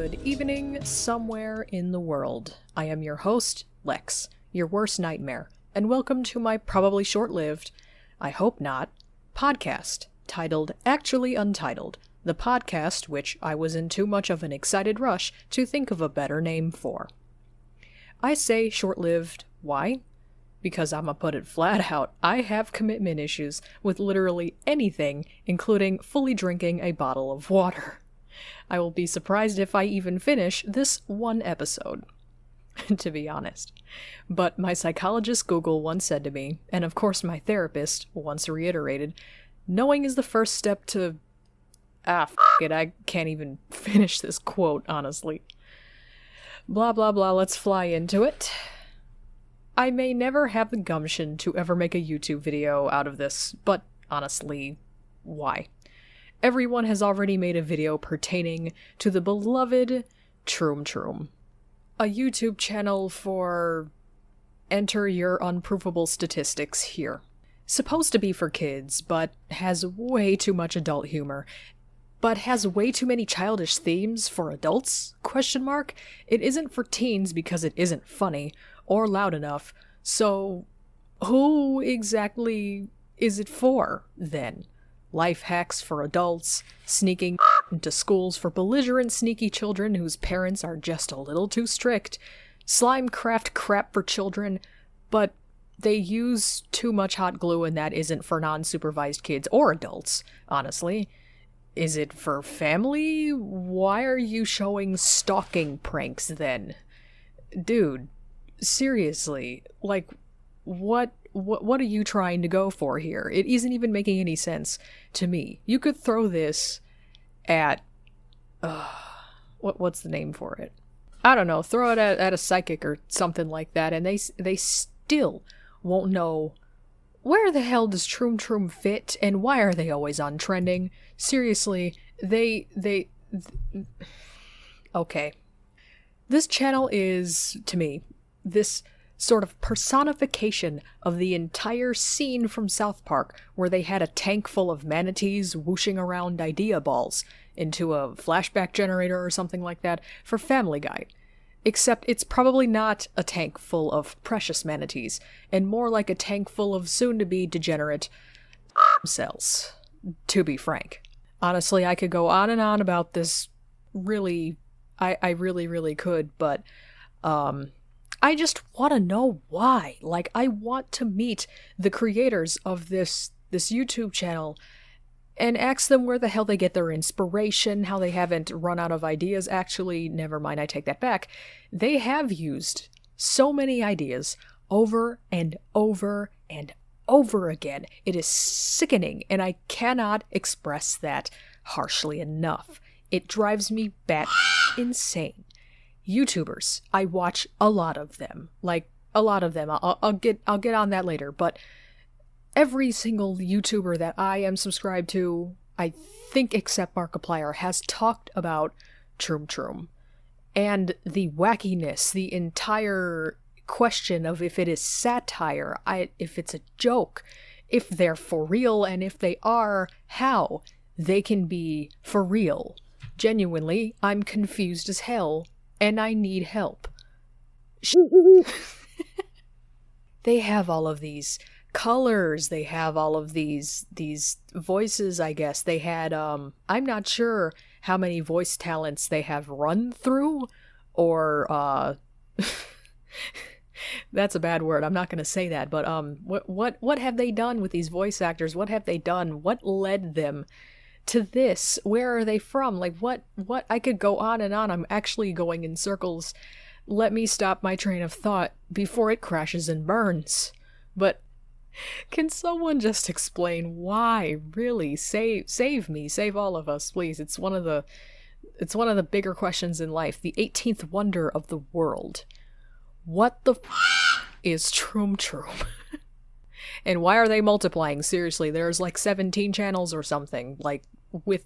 Good evening, somewhere in the world. I am your host, Lex, your worst nightmare, and welcome to my probably short-lived, I hope not, podcast titled Actually Untitled, the podcast which I was in too much of an excited rush to think of a better name for. I say short-lived, why? Because I'ma put it flat out, I have commitment issues with literally anything, including fully drinking a bottle of water. I will be surprised if I even finish this one episode, to be honest. But my psychologist Google once said to me, and of course my therapist once reiterated, knowing is the first step to... f it, I can't even finish this quote, honestly. Blah blah blah, let's fly into it. I may never have the gumption to ever make a YouTube video out of this, but honestly, why? Everyone has already made a video pertaining to the beloved Troom Troom, a YouTube channel for enter your unprovable statistics here. Supposed to be for kids, but has way too much adult humor, but has way too many childish themes for adults? ? It isn't for teens because it isn't funny or loud enough, so who exactly is it for, then? Life hacks for adults, sneaking into schools for belligerent sneaky children whose parents are just a little too strict, slime craft crap for children, but they use too much hot glue and that isn't for non-supervised kids or adults, honestly. Is it for family? Why are you showing stalking pranks then? Dude, seriously, like, what are you trying to go for here? It isn't even making any sense to me. You could throw this at... what's the name for it? I don't know, throw it at a psychic or something like that, and they still won't know where the hell does Troom Troom fit, and why are they always on trending? Seriously, okay. This channel is, to me, this sort of personification of the entire scene from South Park where they had a tank full of manatees whooshing around idea balls into a flashback generator or something like that for Family Guy. Except it's probably not a tank full of precious manatees, and more like a tank full of soon-to-be degenerate cells, to be frank. Honestly, I could go on and on about this, really, I really could, but, I just want to know why. Like, I want to meet the creators of this YouTube channel and ask them where the hell they get their inspiration, how they haven't run out of ideas. Actually, never mind, I take that back. They have used so many ideas over and over and over again. It is sickening, and I cannot express that harshly enough. It drives me bat insane. YouTubers, I watch a lot of them. Like, a lot of them. I'll get on that later, but every single YouTuber that I am subscribed to, I think except Markiplier, has talked about Troom Troom. And the wackiness, the entire question of if it is satire, if it's a joke, if they're for real, and if they are, how they can be for real. Genuinely, I'm confused as hell. And I need help. They have all of these colors, they have all of these voices, I guess. They had, I'm not sure how many voice talents they have run through, or, that's a bad word, I'm not gonna say that, but, what have they done with these voice actors? What have they done? What led them to this? Where are they from? Like, what I could go on and on. I'm actually going in circles. Let me stop my train of thought before it crashes and burns. But can someone just explain why? Really, save me, save all of us, please. It's one of the bigger questions in life. The 18th wonder of the world. What the is Troom Troom? And why are they multiplying? Seriously, there's like 17 channels or something. Like, with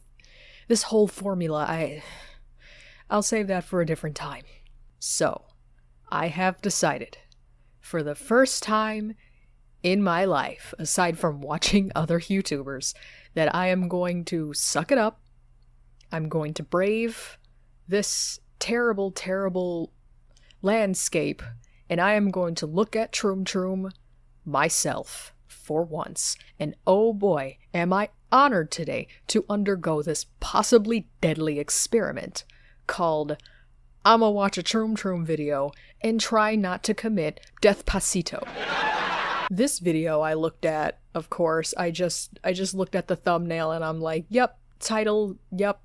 this whole formula, I'll save that for a different time. So, I have decided, for the first time in my life, aside from watching other YouTubers, that I am going to suck it up. I'm going to brave this terrible, terrible landscape, and I am going to look at Troom Troom myself for once. And oh boy, am I honored today to undergo this possibly deadly experiment called I'ma watch a Troom Troom video and try not to commit Despacito. This video I looked at, of course, I just looked at the thumbnail and I'm like, yep, title, yep.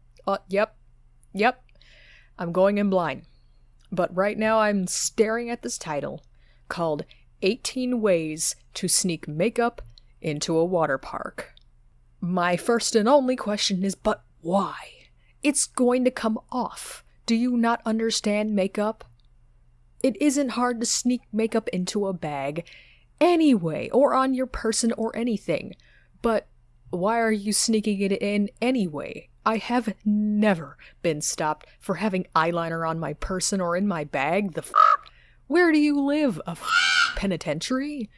I'm going in blind. But right now I'm staring at this title called 18 Ways to Sneak Makeup into a Water Park. My first and only question is, but why? It's going to come off. Do you not understand makeup? It isn't hard to sneak makeup into a bag anyway, or on your person or anything. But why are you sneaking it in anyway? I have never been stopped for having eyeliner on my person or in my bag. Where do you live? A penitentiary?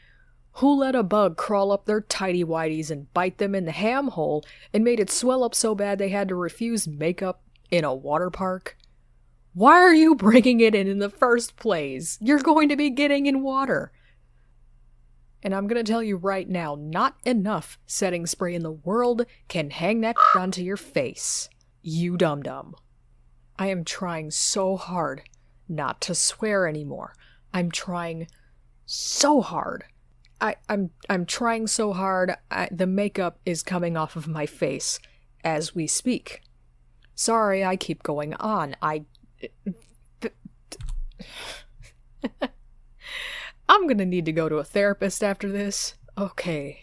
Who let a bug crawl up their tighty-whities and bite them in the ham hole and made it swell up so bad they had to refuse makeup in a water park? Why are you bringing it in the first place? You're going to be getting in water. And I'm gonna tell you right now, not enough setting spray in the world can hang that onto your face. You dum-dum. I am trying so hard not to swear anymore. I'm trying so hard. I'm trying so hard, the makeup is coming off of my face as we speak. Sorry, I keep going on. I'm gonna need to go to a therapist after this. Okay,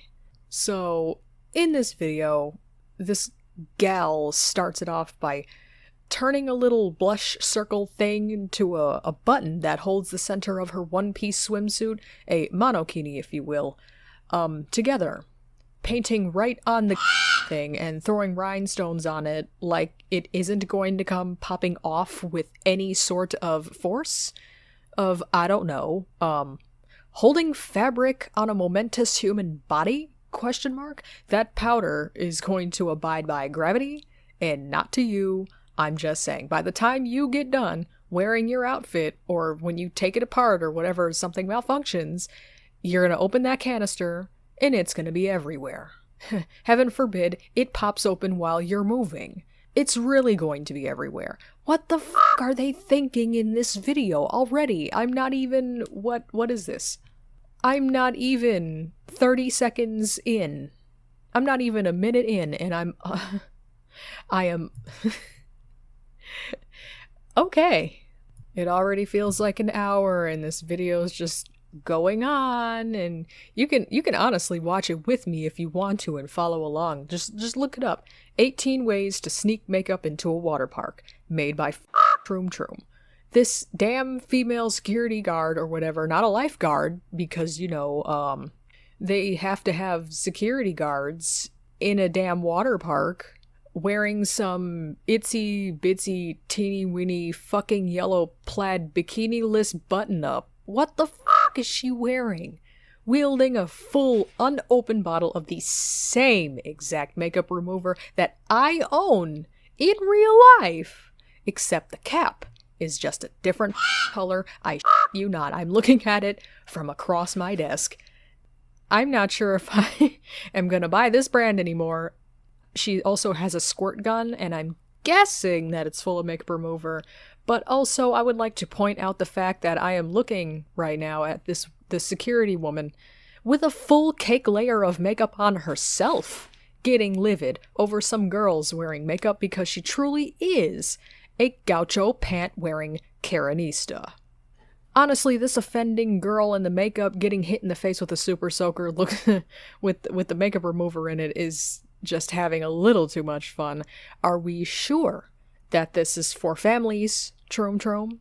so in this video, this gal starts it off by turning a little blush circle thing into a button that holds the center of her one-piece swimsuit, a monokini if you will, together, painting right on the thing and throwing rhinestones on it like it isn't going to come popping off with any sort of force of, I don't know, holding fabric on a momentous human body? ? That powder is going to abide by gravity, and not to you. I'm just saying, by the time you get done wearing your outfit, or when you take it apart or whatever, something malfunctions, you're gonna open that canister, and it's gonna be everywhere. Heaven forbid it pops open while you're moving. It's really going to be everywhere. What the fuck are they thinking in this video already? I'm not even... What is this? I'm not even 30 seconds in. I'm not even a minute in, and I am... Okay. It already feels like an hour, and this video is just going on, and you can honestly watch it with me if you want to and follow along. Just look it up. 18 Ways to Sneak Makeup into a Water Park, made by Troom Troom. This damn female security guard or whatever, not a lifeguard, because, you know, they have to have security guards in a damn water park wearing some itsy bitsy teeny weeny fucking yellow plaid bikini-less button-up. What the fuck is she wearing? Wielding a full unopened bottle of the same exact makeup remover that I own in real life, except the cap is just a different color. I you not. I'm looking at it from across my desk. I'm not sure if I am gonna buy this brand anymore. She also has a squirt gun, and I'm guessing that it's full of makeup remover. But also, I would like to point out the fact that I am looking right now at this security woman with a full cake layer of makeup on herself, getting livid over some girls wearing makeup because she truly is a gaucho pant-wearing Karenista. Honestly, this offending girl in the makeup getting hit in the face with a super soaker with the makeup remover in it is just having a little too much fun. Are we sure that this is for families, Troom Troom?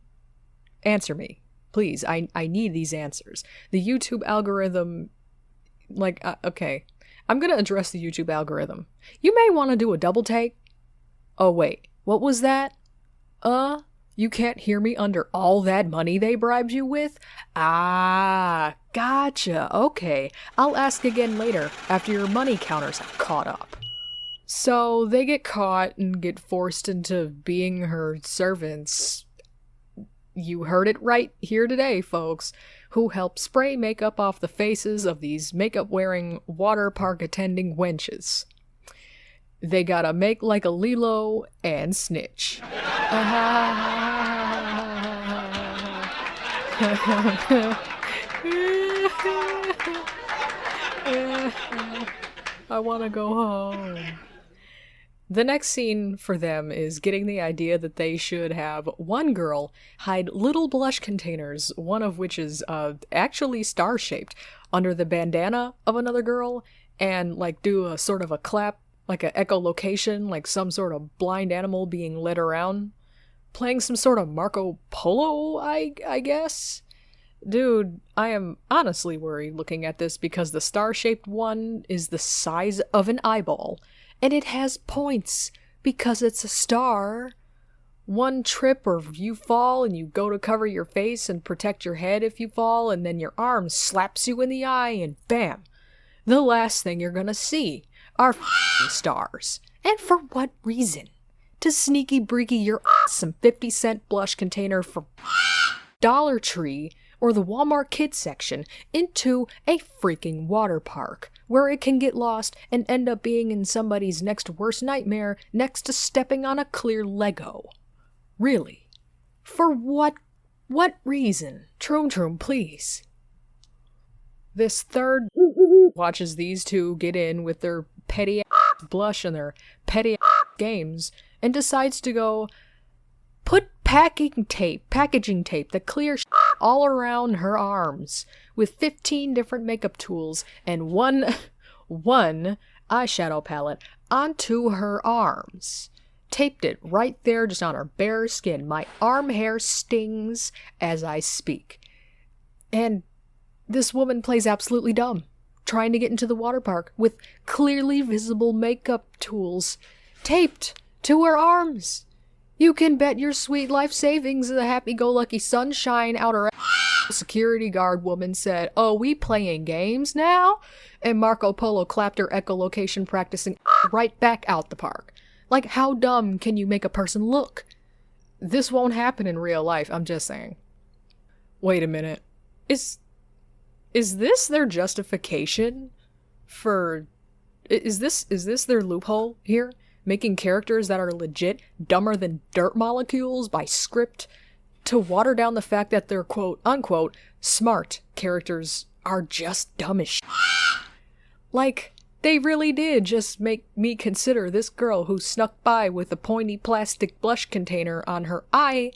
Answer me, please. I need these answers. The YouTube algorithm, okay. I'm gonna address the YouTube algorithm. You may want to do a double take. Oh wait, what was that? You can't hear me under all that money they bribed you with? Ah, gotcha. Okay, I'll ask again later after your money counters have caught up. So they get caught and get forced into being her servants You heard it right here today, folks, who help spray makeup off the faces of these makeup-wearing water park attending wenches. They gotta make like a Lilo and snitch. I wanna go home. The next scene for them is getting the idea that they should have one girl hide little blush containers, one of which is actually star-shaped, under the bandana of another girl, and like do a sort of a clap, like a echolocation, like some sort of blind animal being led around. Playing some sort of Marco Polo, I guess? Dude, I am honestly worried looking at this because the star-shaped one is the size of an eyeball. And it has points, because it's a star. One trip or you fall and you go to cover your face and protect your head if you fall, and then your arm slaps you in the eye and bam. The last thing you're gonna see are stars. And for what reason? To sneaky breaky your some 50-cent blush container from Dollar Tree or the Walmart kids section into a freaking water park, where it can get lost and end up being in somebody's next worst nightmare next to stepping on a clear Lego. Really? For what reason? Troom Troom, please. This third watches these two get in with their petty blush and their petty games and decides to go put packaging tape that clears all around her arms with 15 different makeup tools and one eyeshadow palette onto her arms. Taped it right there just on her bare skin. My arm hair stings as I speak. And this woman plays absolutely dumb, trying to get into the water park with clearly visible makeup tools taped to her arms. You can bet your sweet life savings the happy-go-lucky sunshine outer security guard woman said, "Oh, we playing games now?" And Marco Polo clapped her echolocation practicing right back out the park. Like, how dumb can you make a person look? This won't happen in real life, I'm just saying. Wait a minute. Is this their justification for... Is this their loophole here? Making characters that are legit dumber than dirt molecules by script to water down the fact that their quote-unquote smart characters are just dumb as shit. Like, they really did just make me consider this girl who snuck by with a pointy plastic blush container on her eye,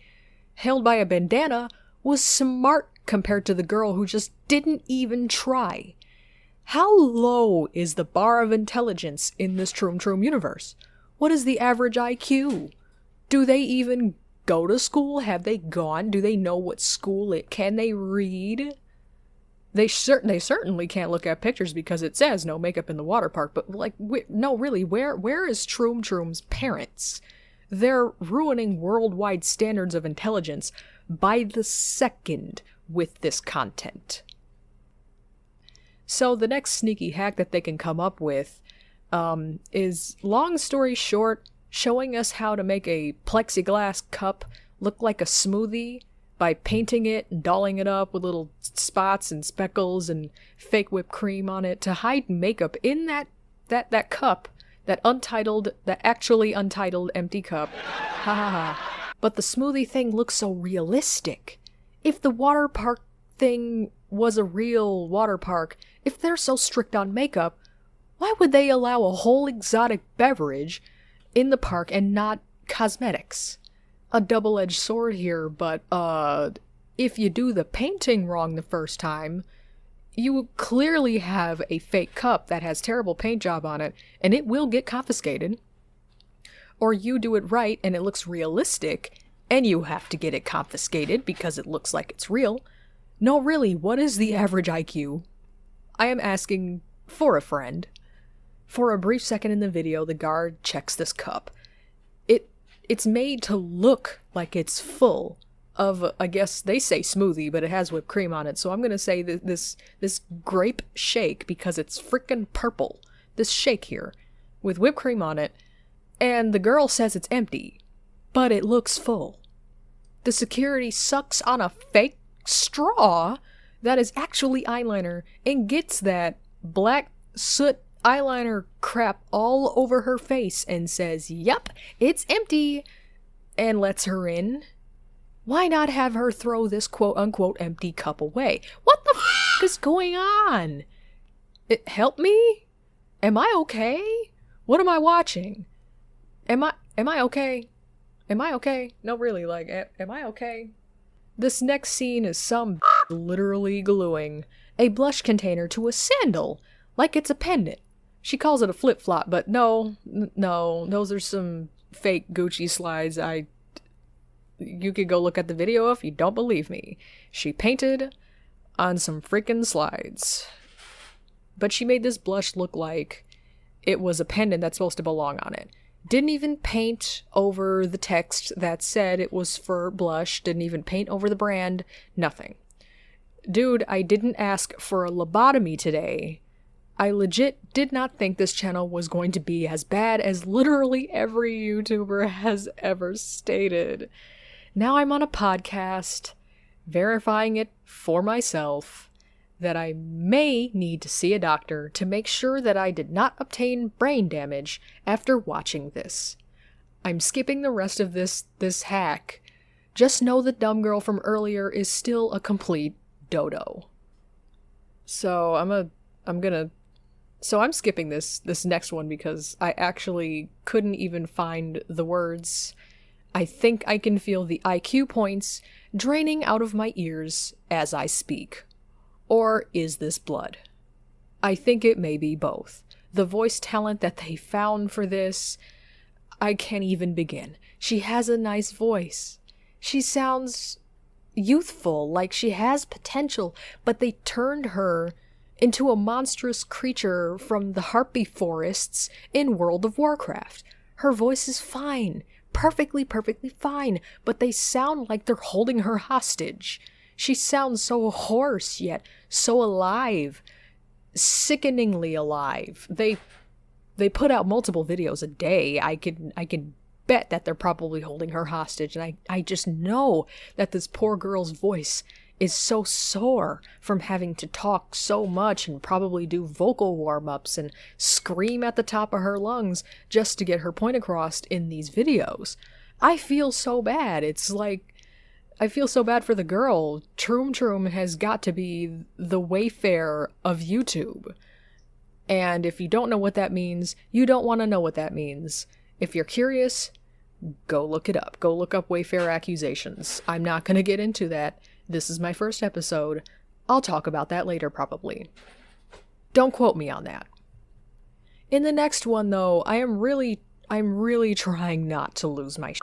held by a bandana, was smart compared to the girl who just didn't even try. How low is the bar of intelligence in this Troom Troom universe? What is the average IQ? Do they even go to school? Have they gone? Do they know what school it? Can they read? They certainly can't look at pictures because it says no makeup in the water park. But like, no, really, where is Troom Troom's parents? They're ruining worldwide standards of intelligence by the second with this content. So the next sneaky hack that they can come up with is, long story short, showing us how to make a plexiglass cup look like a smoothie by painting it and dolling it up with little spots and speckles and fake whipped cream on it to hide makeup in that cup, the actually untitled empty cup. Ha ha ha. But the smoothie thing looks so realistic. If the water park thing was a real water park, if they're so strict on makeup, why would they allow a whole exotic beverage in the park and not cosmetics? A double-edged sword here, but if you do the painting wrong the first time, you clearly have a fake cup that has terrible paint job on it, and it will get confiscated. Or you do it right and it looks realistic, and you have to get it confiscated because it looks like it's real. No, really, what is the average IQ? I am asking for a friend. For a brief second in the video, the guard checks this cup. It's made to look like it's full of, I guess they say smoothie, but it has whipped cream on it, so I'm gonna say this grape shake because it's frickin' purple. This shake here, with whipped cream on it, and the girl says it's empty, but it looks full. The security sucks on a fake straw that is actually eyeliner and gets that black soot eyeliner crap all over her face and says, "Yup, it's empty," and lets her in. Why not have her throw this quote-unquote empty cup away? What the f*** is going on? Help me? Am I okay? What am I watching? Am I okay? Am I okay? No, really, like, am I okay? This next scene is some literally gluing a blush container to a sandal like it's a pendant. She calls it a flip-flop, but no, those are some fake Gucci slides. You could go look at the video if you don't believe me. She painted on some freaking slides. But she made this blush look like it was a pendant that's supposed to belong on it. Didn't even paint over the text that said it was for blush. Didn't even paint over the brand. Nothing. Dude, I didn't ask for a lobotomy today. I legit did not think this channel was going to be as bad as literally every YouTuber has ever stated. Now I'm on a podcast, verifying it for myself, that I may need to see a doctor to make sure that I did not obtain brain damage after watching this. I'm skipping the rest of this hack. Just know the dumb girl from earlier is still a complete dodo. So I'm skipping this next one because I actually couldn't even find the words. I think I can feel the IQ points draining out of my ears as I speak. Or is this blood? I think it may be both. The voice talent that they found for this, I can't even begin. She has a nice voice. She sounds youthful, like she has potential, but they turned her into a monstrous creature from the Harpy forests in World of Warcraft. Her voice is fine. Perfectly fine, but they sound like they're holding her hostage. She sounds so hoarse, yet so alive. Sickeningly alive. They put out multiple videos a day. I can bet that they're probably holding her hostage, and I just know that this poor girl's voice is so sore from having to talk so much and probably do vocal warm-ups and scream at the top of her lungs just to get her point across in these videos. I feel so bad. It's like, I feel so bad for the girl. Troom Troom has got to be the Wayfair of YouTube. And if you don't know what that means, you don't want to know what that means. If you're curious, go look it up. Go look up Wayfair accusations. I'm not going to get into that. This is my first episode. I'll talk about that later, probably. Don't quote me on that. In the next one, though, I'm really trying not to lose my shit.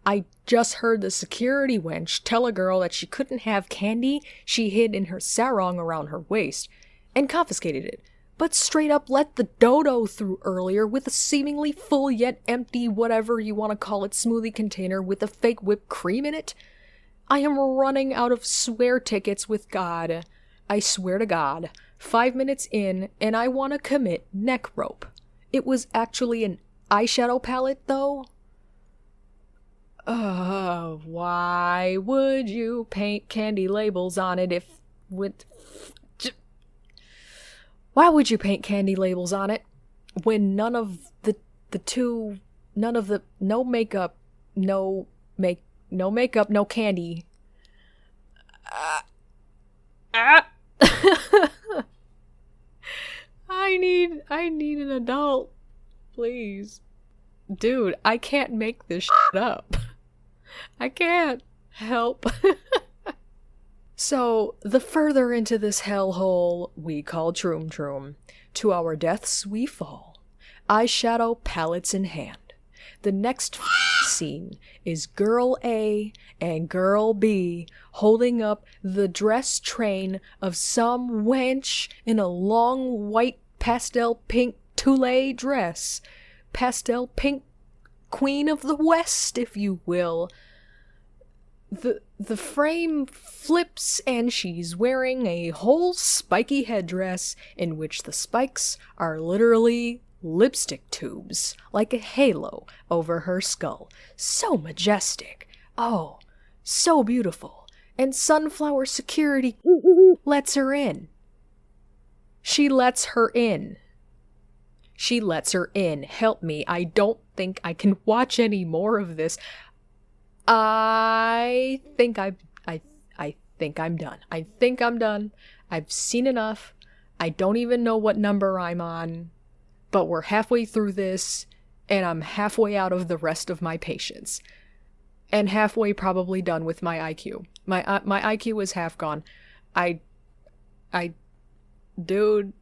I just heard the security wench tell a girl that she couldn't have candy she hid in her sarong around her waist, and confiscated it, but straight up let the dodo through earlier with a seemingly full yet empty whatever you want to call it smoothie container with a fake whipped cream in it. I am running out of swear tickets with God. I swear to God, 5 minutes in, and I want to commit neck rope. It was actually an eyeshadow palette, though. Why would you paint candy labels on it Why would you paint candy labels on it when no makeup, no candy. I need an adult, please. Dude, I can't make this shit up. I can't help. So, the further into this hellhole we call Troom Troom, to our deaths we fall, eyeshadow palettes in hand. The next scene is Girl A and Girl B holding up the dress train of some wench in a long white pastel pink tulle dress. Pastel pink queen of the West, if you will. The frame flips and she's wearing a whole spiky headdress in which the spikes are literally lipstick tubes, like a halo over her skull. So majestic. Oh, so beautiful, and Sunflower Security lets her in. She lets her in. She lets her in. Help me. I don't think I can watch any more of this. I think I'm done. I think I'm done. I've seen enough. I don't even know what number I'm on, but we're halfway through this, and I'm halfway out of the rest of my patience. And halfway probably done with my IQ. My IQ is half gone. Dude,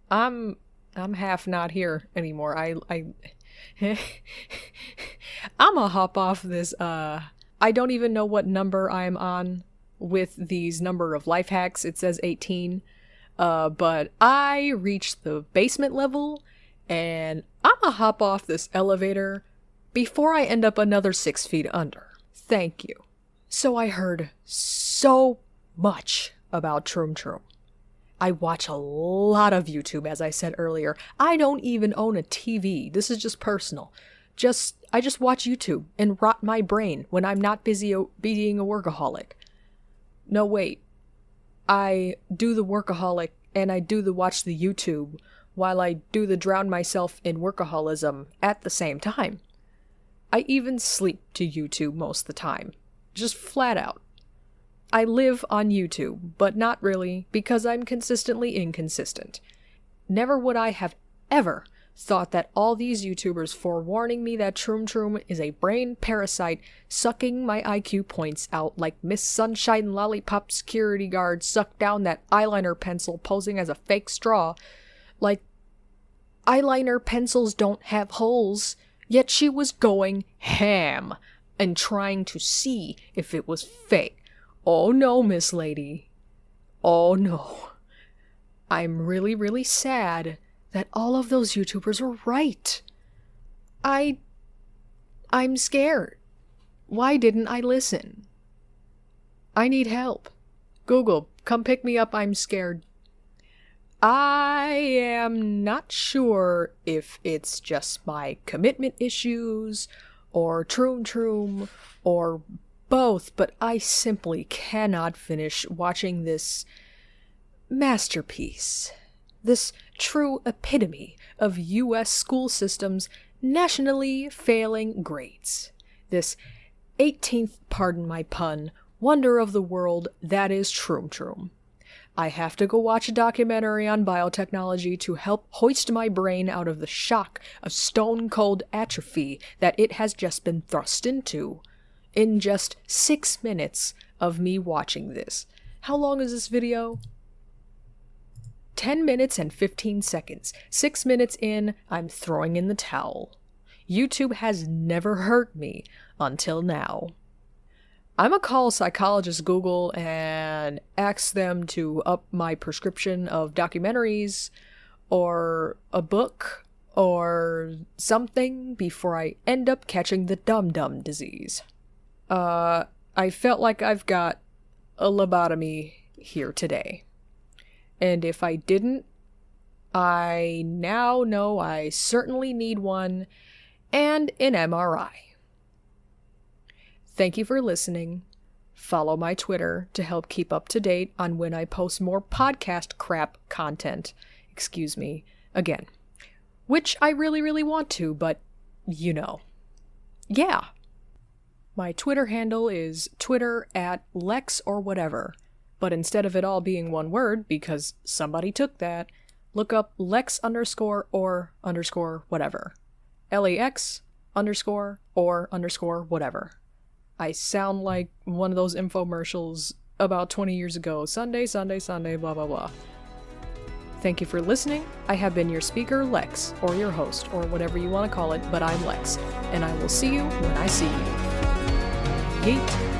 I'm half not here anymore. I'ma hop off this, I don't even know what number I'm on with these number of life hacks. It says 18. But I reached the basement level, and I'ma hop off this elevator before I end up another 6 feet under. Thank you. So I heard so much about Troom Troom. I watch a lot of YouTube, as I said earlier. I don't even own a TV. This is just personal. I just watch YouTube and rot my brain when I'm not busy being a workaholic. No, wait. I do the workaholic and I do the watch the YouTube while I do the drown myself in workaholism at the same time. I even sleep to YouTube most of the time. Just flat out. I live on YouTube, but not really, because I'm consistently inconsistent. Never would I have ever thought that all these YouTubers forewarning me that Troom Troom is a brain parasite sucking my IQ points out like Miss Sunshine Lollipop security guard sucked down that eyeliner pencil posing as a fake straw. Like, eyeliner pencils don't have holes, yet she was going ham and trying to see if it was fake. Oh no, Miss Lady. Oh no. I'm really, really sad that all of those YouTubers were right. I'm scared. Why didn't I listen? I need help. Google, come pick me up, I'm scared. I am not sure if it's just my commitment issues, or Troom Troom, or both, but I simply cannot finish watching this masterpiece. This true epitome of U.S. school systems nationally failing grades. This 18th, pardon my pun, wonder of the world that is Troom Troom. I have to go watch a documentary on biotechnology to help hoist my brain out of the shock of stone-cold atrophy that it has just been thrust into. In just 6 minutes of me watching this. How long is this video? 10 minutes and 15 seconds. 6 minutes in, I'm throwing in the towel. YouTube has never hurt me until now. I'ma call psychologist Google and ask them to up my prescription of documentaries or a book or something before I end up catching the dum-dum disease. I felt like I've got a lobotomy here today. And if I didn't, I now know I certainly need one and an MRI. Thank you for listening. Follow my Twitter to help keep up to date on when I post more podcast crap content. Excuse me, again. Which I really, really want to, but you know. Yeah. My Twitter handle is Twitter @Lex or whatever. But instead of it all being one word, because somebody took that, look up Lex _or_ whatever. LEX _or_ whatever. I sound like one of those infomercials about 20 years ago. Sunday, blah, blah, blah. Thank you for listening. I have been your speaker, Lex, or your host, or whatever you want to call it, but I'm Lex. And I will see you when I see you. Yeet.